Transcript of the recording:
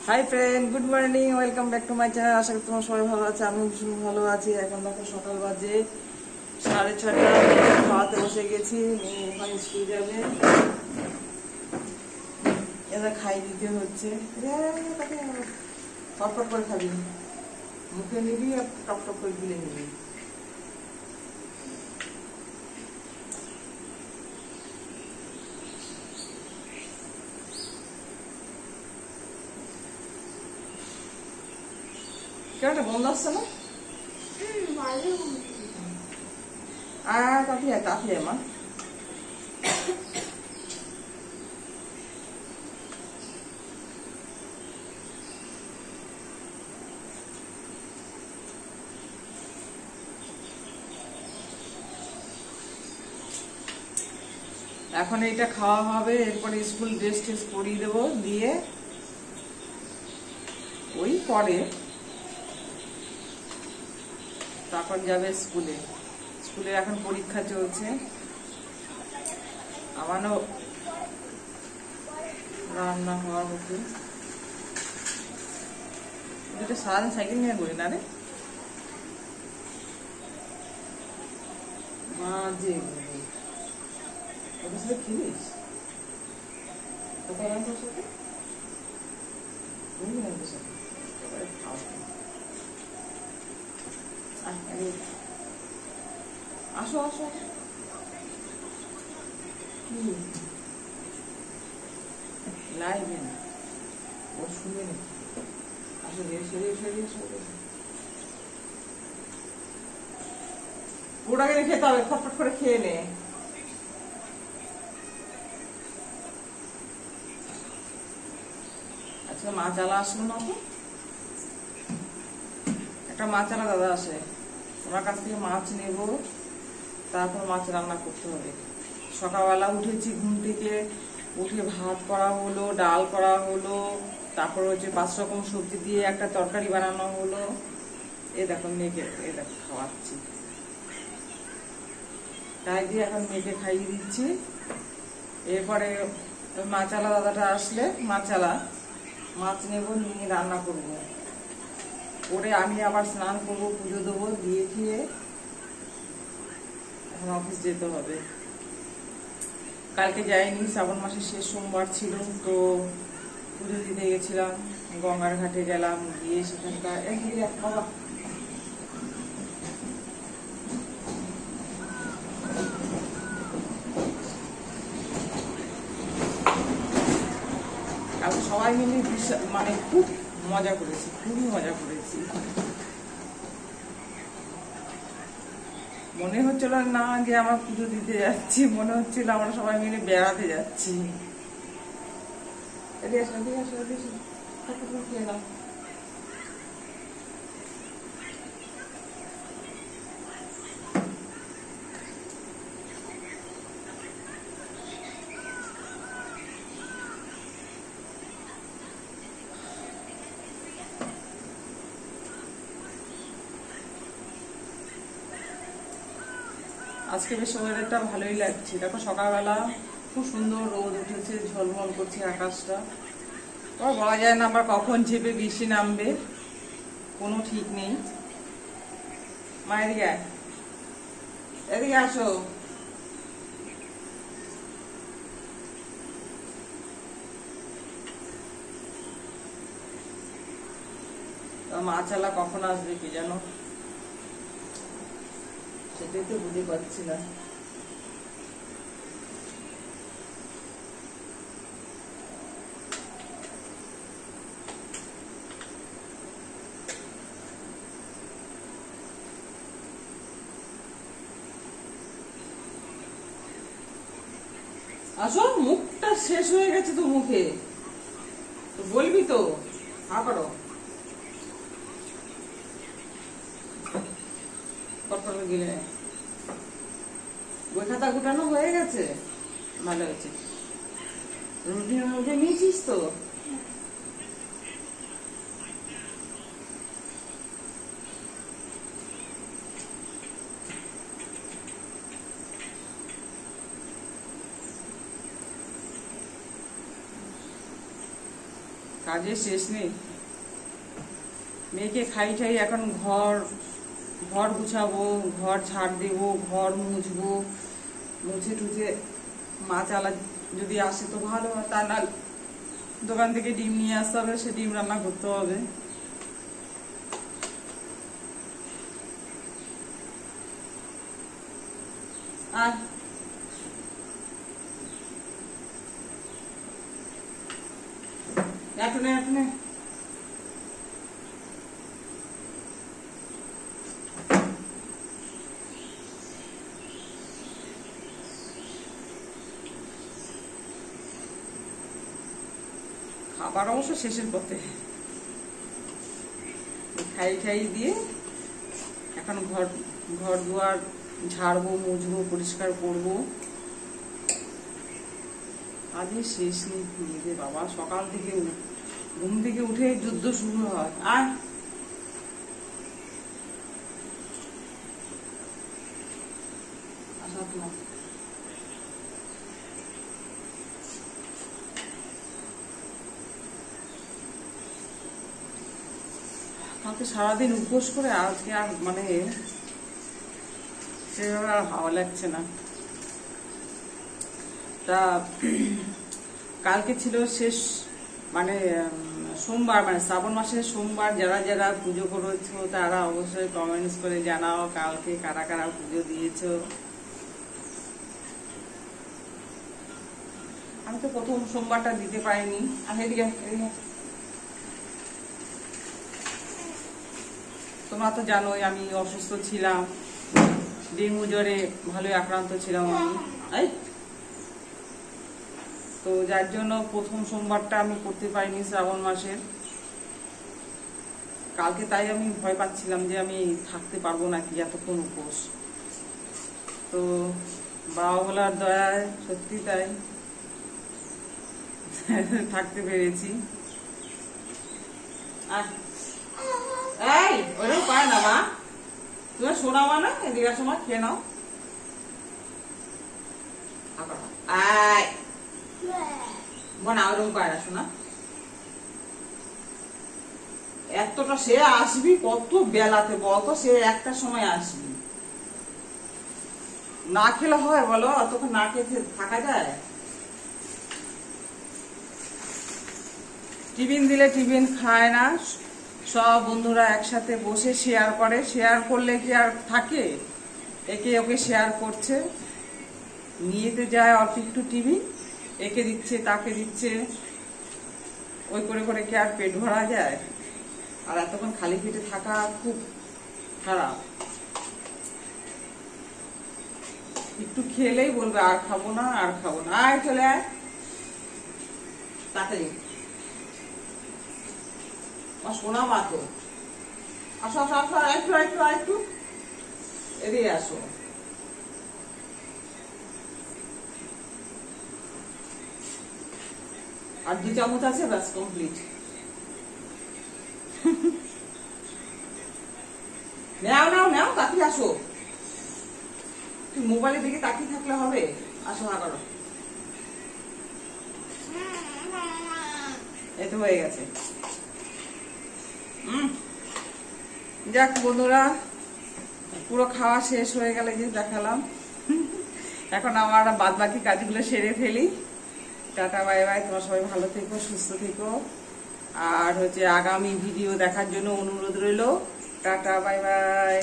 High friend, good morning, welcome back to my channel. আশা করি তোমরা সবাই ভালো আছে, আমি ভীষণ ভালো আছি। এখন দেখো সকাল বাজে 6:30, খাওয়াতে বসে গেছি। ওখানে স্কুল যাবে, এবার খাই দিতে হচ্ছে। টপ করে খাবি, মুখে নিবি আর টপ করে গিলে নিবি। কেমনটা বন্ধ আসছে না? তাড়াতাড়ি মা। এখন এইটা খাওয়া হবে, এরপরে স্কুল ড্রেস টেস পরিয়ে দেবো, দিয়ে ওই পরে তারপর যাবে স্কুলে। স্কুলে এখন পরীক্ষা চলছে। আমারও রান্না হওয়ার মতো। দুটো সারাদিন সাইকেল নিয়ে ঘুরি না রে, মাঝে ওদের সাথে খেলিস? কোথায় তোর সাথে আসো আসো, লাইবে না, ও শুনে নি। আসো, পুরাকে খেতে হবে, ফটফট করে খেয়ে নে। আজকে মাছ আলা আসলো না তো, একটা মাছ আলা দাদা আসে, ওনার কাছ থেকে মাছ নেব, তারপর মাছ রান্না করতে হবে। সকালবেলা উঠেছি ঘুম থেকে, উঠে ভাত করা হলো, ডাল করা হলো, তারপর হচ্ছে 5 রকম সবজি দিয়ে একটা তরকারি বানানো হলো। এ দেখো মেয়েকে, এ দেখো খাওয়াচ্ছি, তাই দিয়ে এখন মেয়েকে খাইয়ে দিচ্ছি। এরপরে মাছালা দাদাটা আসলে মাছ নেব, নিয়ে রান্না করবো, করে আমি আবার স্নান করবো, পুজো দেবো, দিয়ে খেয়ে এখন অফিস যেতে হবে। কালকে যাইনি, শ্রাবণ মাসের শেষ সোমবার ছিল, তো পুজো দিতে গেছিলাম, গঙ্গার ঘাটে গেলাম, গিয়ে সেখানকার কালকে সবাই মিলে মানে খুব মজা করেছি, খুবই মজা করেছি। মনে হচ্ছিল না যে আমরা পুজো দিতে যাচ্ছি, মনে হচ্ছিল আমরা সবাই মিলে বেড়াতে যাচ্ছি। আজকে বেশ ওয়েদারটা ভালোই লাগছে। দেখো সকালবেলা খুব সুন্দর রোদ উঠেছে, ঝলমল করছে আকাশটা। বলা যায় না আবার কখন ঝেপে বৃষ্টি নামবে, কোনো ঠিক নেই। মায়ের দিকে এদিকে আসো। মাছালা কখন আসবে কি জানো, সেটাই তো বুঝতে পারছি না। আসো, মুখটা শেষ হয়ে গেছে তো, মুখে তো বলবি তো, হা করো, গেলে বই খাতা গুটানো হয়ে গেছে, ভালো হয়েছে। রুটি নিয়েছিস তো? কাজে শেষ নেই। মেয়েকে খাই ঠাই এখন ঘর গুছাবো, ঘর ঝাড় দেবো, ঘর মুছবো, মুছে টুছে মাছ আলা যদি আসে তো ভালো, তা না দোকান থেকে ডিম নিয়ে আসতে হবে, সে ডিম রান্না করতে হবে। আর এখনে খাবার অবশ্য শেষের পথে। খাই ঠাই দিয়ে এখন ঘর দুয়ার ঝাড়বো, মুছবো, পরিষ্কার করবো। আজই শেষ নেই মেয়েদের বাবা, সকাল থেকে ঘুম থেকে উঠে যুদ্ধ শুরু হয়। আর কালকে সারাদিন উপোস করে আজকে আর মানে সেভাবে আর ভালো লাগছে না। তা কালকে ছিল শেষ মানে সোমবার, মানে শ্রাবণ মাসের সোমবার। যারা যারা পুজো করেছো তারা অবশ্যই কমেন্টস করে জানাও কালকে কারা কারা পুজো দিয়েছো। আমি তো প্রথম সোমবারটা দিতে পারিনি। আর এদিকে তোমরা তো জানোই আমি অসুস্থ ছিলাম, ডেঙ্গু জ্বরে ভালোই আক্রান্ত ছিলাম আমি। তো যার জন্য প্রথম সোমবারটা আমি করতে পারিনি শ্রাবণ মাসের। কালকে তাই আমি ভয় পাচ্ছিলাম যে আমি থাকতে পারবো নাকি এতক্ষণ উপোস। তো বাবা ভোলার দয়ায় সত্যি তাই থাকতে পেরেছি। এই ওরকম পায় না মা, তুমি শোনাবা না? এদিকে সময় খেয়ে নাও। না ওরকম পায় না শোনা। এতটা সে আসবি কত বেলাতে বলতো, সে একটা সময় আসবি। না খেলে হয় বলো? অতক্ষণ না খেয়ে থাকা যায়? টিফিন দিলে টিফিন খায় না। সব বন্ধুরা একসাথে বসে শেয়ার করে, শেয়ার করলে কি আর থাকে? একে ওকে শেয়ার করছে, নিয়েতে যায় অল্প একটু টিফিন, একে দিচ্ছে তাকে দিচ্ছে, ওই করে করে কি আর পেট ভরা যায়? আর এতক্ষণ খালি পেটে থাকা খুব খারাপ। একটু খেলেই বলবে আর খাবো না, আর খাবো না। আয় চলে আয় তাড়াতাড়ি। শোনা মা তো, আসো আসো আসো, একটু একটু একটু এদিকে আসো। আর 2 চামচ আছে, ব্যাস কমপ্লিট। নাও নাও নাও, তাকিয়ে আসো। তুই মোবাইলের দিকে তাকিয়ে থাকলে হবে? আসো না করো। এই তো হয়ে গেছে। যাক বন্ধুরা, পুরো খাওয়া শেষ হয়ে গেলে যে দেখালাম। এখন আমার বাদ বাকি কাজগুলো সেরে ফেলি। টাটা বাই বাই, তোমরা সবাই ভালো থেকো, সুস্থ থেকো। আর আগামী ভিডিও দেখার জন্য অনুরোধ রইল। Tata bye bye.